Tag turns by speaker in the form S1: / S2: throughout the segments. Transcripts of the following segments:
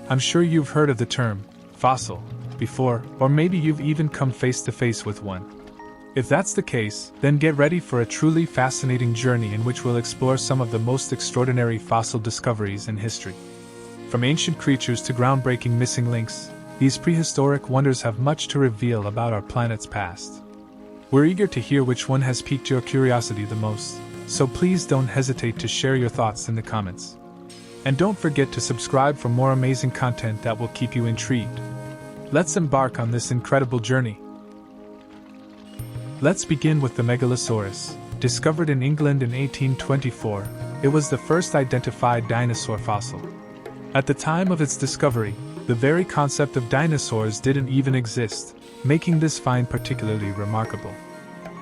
S1: I'm sure you've heard of the term fossil before, or maybe you've even come face to face with one. If that's the case, then get ready for a truly fascinating journey in which we'll explore some of the most extraordinary fossil discoveries in history. From ancient creatures to groundbreaking missing links, these prehistoric wonders have much to reveal about our planet's past. We're eager to hear which one has piqued your curiosity the most, so please don't hesitate to share your thoughts in the comments. And don't forget to subscribe for more amazing content that will keep you intrigued. Let's embark on this incredible journey. Let's begin with the Megalosaurus. Discovered in England in 1824, it was the first identified dinosaur fossil. At the time of its discovery, the very concept of dinosaurs didn't even exist, making this find particularly remarkable.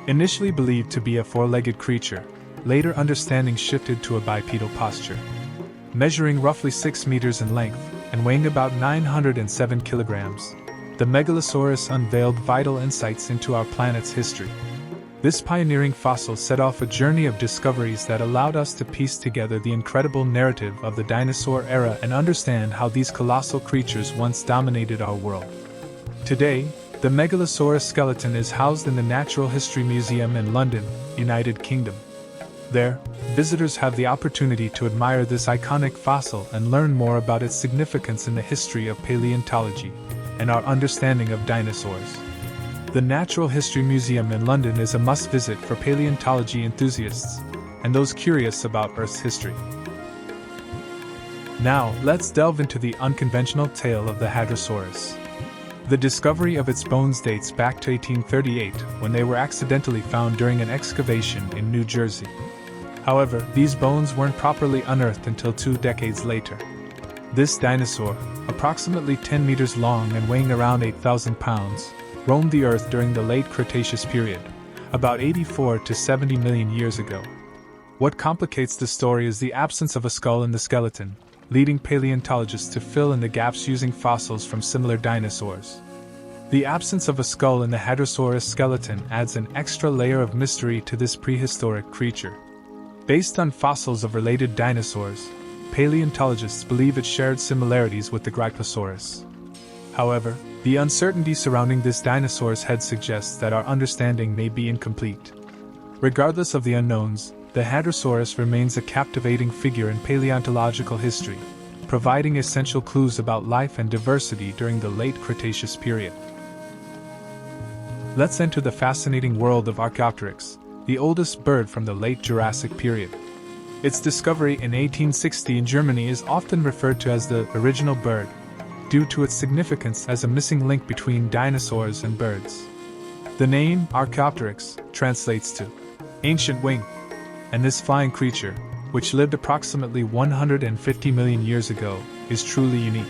S1: Initially believed to be a four-legged creature, later understanding shifted to a bipedal posture. Measuring roughly 6 meters in length and weighing about 907 kilograms, the Megalosaurus unveiled vital insights into our planet's history. This pioneering fossil set off a journey of discoveries that allowed us to piece together the incredible narrative of the dinosaur era and understand how these colossal creatures once dominated our world. Today, the Megalosaurus skeleton is housed in the Natural History Museum in London, United Kingdom. There, visitors have the opportunity to admire this iconic fossil and learn more about its significance in the history of paleontology and our understanding of dinosaurs. The Natural History Museum in London is a must-visit for paleontology enthusiasts and those curious about Earth's history. Now, let's delve into the unconventional tale of the Hadrosaurus. The discovery of its bones dates back to 1838, when they were accidentally found during an excavation in New Jersey. However, these bones weren't properly unearthed until 2 decades later. This dinosaur, approximately 10 meters long and weighing around 8,000 pounds, roamed the Earth during the late Cretaceous period, about 84 to 70 million years ago. What complicates the story is the absence of a skull in the skeleton, leading paleontologists to fill in the gaps using fossils from similar dinosaurs. The absence of a skull in the Hadrosaurus skeleton adds an extra layer of mystery to this prehistoric creature. Based on fossils of related dinosaurs, paleontologists believe it shared similarities with the Gryposaurus. However, the uncertainty surrounding this dinosaur's head suggests that our understanding may be incomplete. Regardless of the unknowns, the Hadrosaurus remains a captivating figure in paleontological history, providing essential clues about life and diversity during the late Cretaceous period. Let's enter the fascinating world of Archaeopteryx, the oldest bird from the late Jurassic period. Its discovery in 1860 in Germany is often referred to as the original bird, due to its significance as a missing link between dinosaurs and birds. The name Archaeopteryx translates to ancient wing, and this flying creature, which lived approximately 150 million years ago, is truly unique.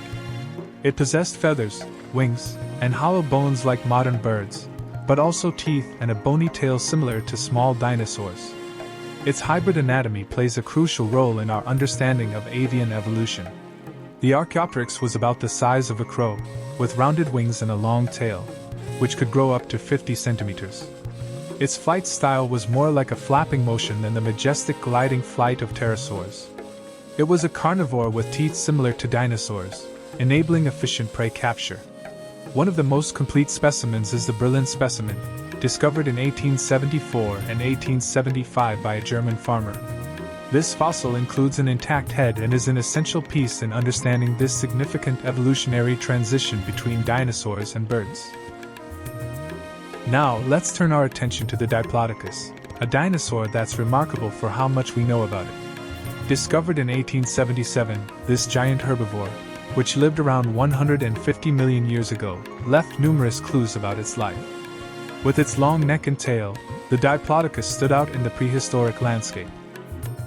S1: It possessed feathers, wings, and hollow bones like modern birds, but also teeth and a bony tail similar to small dinosaurs. Its hybrid anatomy plays a crucial role in our understanding of avian evolution. The Archaeopteryx was about the size of a crow, with rounded wings and a long tail, which could grow up to 50 centimeters. Its flight style was more like a flapping motion than the majestic gliding flight of pterosaurs. It was a carnivore with teeth similar to dinosaurs, enabling efficient prey capture. One of the most complete specimens is the Berlin specimen, discovered in 1874 and 1875 by a German farmer. This fossil includes an intact head and is an essential piece in understanding this significant evolutionary transition between dinosaurs and birds. Now, let's turn our attention to the Diplodocus, a dinosaur that's remarkable for how much we know about it. Discovered in 1877, this giant herbivore, which lived around 150 million years ago, left numerous clues about its life. With its long neck and tail, the Diplodocus stood out in the prehistoric landscape.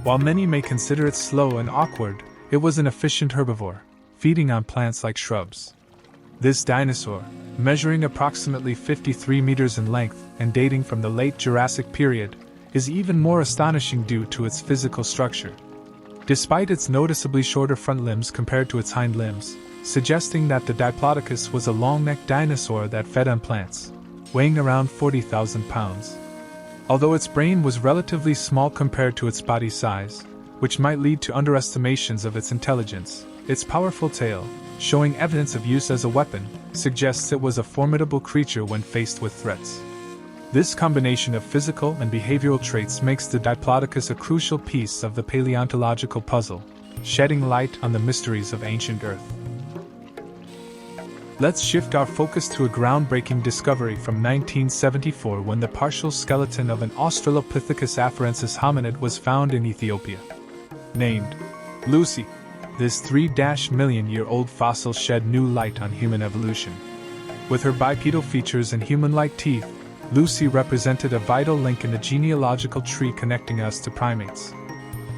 S1: While many may consider it slow and awkward, it was an efficient herbivore, feeding on plants like shrubs. This dinosaur, measuring approximately 53 meters in length and dating from the late Jurassic period, is even more astonishing due to its physical structure. Despite its noticeably shorter front limbs compared to its hind limbs, suggesting that the Diplodocus was a long-necked dinosaur that fed on plants, weighing around 40,000 pounds. Although its brain was relatively small compared to its body size, which might lead to underestimations of its intelligence, Its powerful tail, showing evidence of use as a weapon, suggests it was a formidable creature when faced with threats. This combination of physical and behavioral traits makes the Diplodocus a crucial piece of the paleontological puzzle, shedding light on the mysteries of ancient Earth. Let's shift our focus to a groundbreaking discovery from 1974 when the partial skeleton of an Australopithecus afarensis hominid was found in Ethiopia. Named Lucy, this 3-million-year-old fossil shed new light on human evolution. With her bipedal features and human-like teeth, Lucy represented a vital link in the genealogical tree connecting us to primates.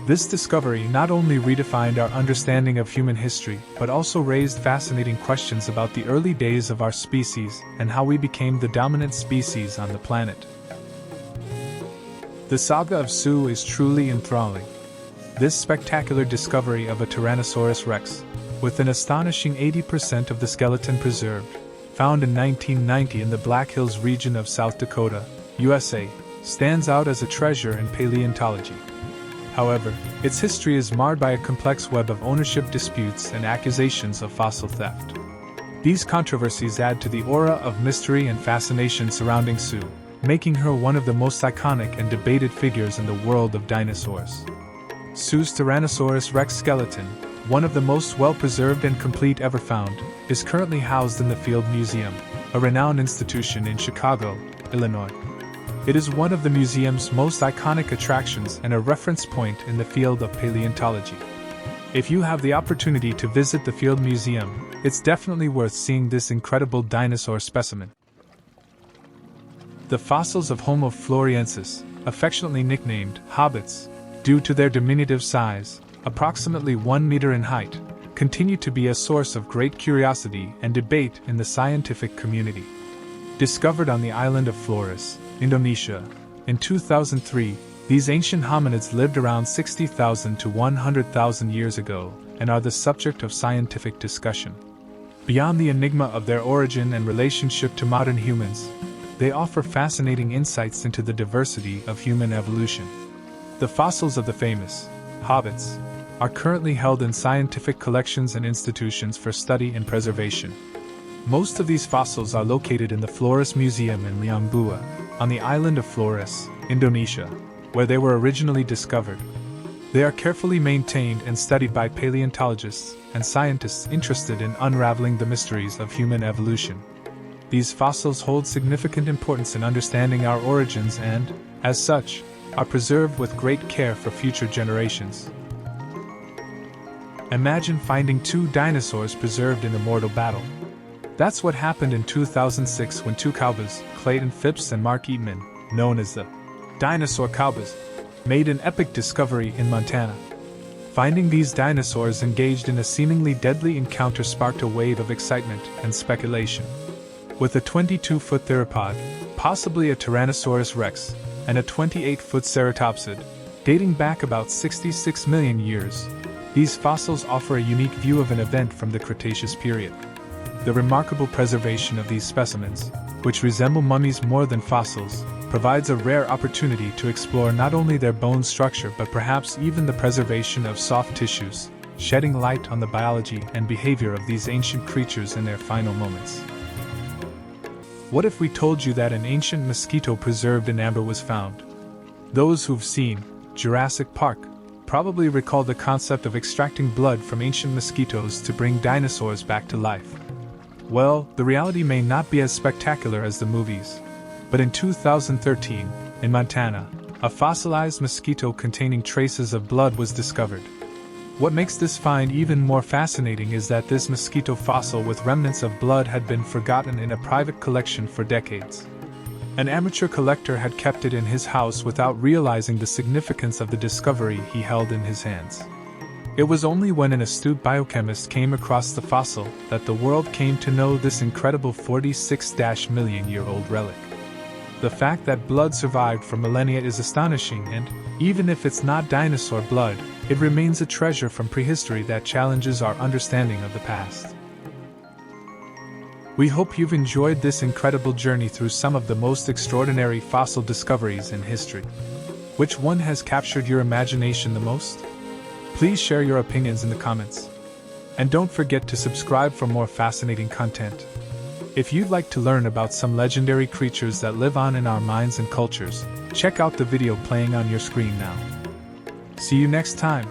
S1: This discovery not only redefined our understanding of human history, but also raised fascinating questions about the early days of our species and how we became the dominant species on the planet. The saga of Sue is truly enthralling. This spectacular discovery of a Tyrannosaurus rex, with an astonishing 80% of the skeleton preserved, found in 1990 in the Black Hills region of South Dakota, USA, stands out as a treasure in paleontology. However, its history is marred by a complex web of ownership disputes and accusations of fossil theft. These controversies add to the aura of mystery and fascination surrounding Sue, making her one of the most iconic and debated figures in the world of dinosaurs. Sue's Tyrannosaurus rex skeleton, one of the most well-preserved and complete ever found, is currently housed in the Field Museum, a renowned institution in Chicago, Illinois. It is one of the museum's most iconic attractions and a reference point in the field of paleontology. If you have the opportunity to visit the Field Museum, it's definitely worth seeing this incredible dinosaur specimen. The fossils of Homo floresiensis, affectionately nicknamed Hobbits, due to their diminutive size, approximately 1 meter in height, continue to be a source of great curiosity and debate in the scientific community. Discovered on the island of Flores, Indonesia, in 2003, these ancient hominids lived around 60,000 to 100,000 years ago and are the subject of scientific discussion. Beyond the enigma of their origin and relationship to modern humans, they offer fascinating insights into the diversity of human evolution. The fossils of the famous Hobbits are currently held in scientific collections and institutions for study and preservation. Most of these fossils are located in the Flores Museum in Liangbua, on the island of Flores, Indonesia, where they were originally discovered. They are carefully maintained and studied by paleontologists and scientists interested in unraveling the mysteries of human evolution. These fossils hold significant importance in understanding our origins and, as such, are preserved with great care for future generations. Imagine finding 2 dinosaurs preserved in a mortal battle. That's what happened in 2006 when 2 cowboys, Clayton Phipps and Mark Eatman, known as the Dinosaur Cowboys, made an epic discovery in Montana. Finding these dinosaurs engaged in a seemingly deadly encounter sparked a wave of excitement and speculation. With a 22-foot theropod, possibly a Tyrannosaurus rex, and a 28-foot ceratopsid, dating back about 66 million years, these fossils offer a unique view of an event from the Cretaceous period. The remarkable preservation of these specimens, which resemble mummies more than fossils, provides a rare opportunity to explore not only their bone structure but perhaps even the preservation of soft tissues, shedding light on the biology and behavior of these ancient creatures in their final moments. What if we told you that an ancient mosquito preserved in amber was found? Those who've seen Jurassic Park probably recall the concept of extracting blood from ancient mosquitoes to bring dinosaurs back to life. Well, the reality may not be as spectacular as the movies. But in 2013, in Montana, a fossilized mosquito containing traces of blood was discovered. What makes this find even more fascinating is that this mosquito fossil with remnants of blood had been forgotten in a private collection for decades. An amateur collector had kept it in his house without realizing the significance of the discovery he held in his hands. It was only when an astute biochemist came across the fossil that the world came to know this incredible 46-million-year-old relic. The fact that blood survived for millennia is astonishing, and, even if it's not dinosaur blood, it remains a treasure from prehistory that challenges our understanding of the past. We hope you've enjoyed this incredible journey through some of the most extraordinary fossil discoveries in history. Which one has captured your imagination the most? Please share your opinions in the comments. And don't forget to subscribe for more fascinating content. If you'd like to learn about some legendary creatures that live on in our minds and cultures, check out the video playing on your screen now. See you next time.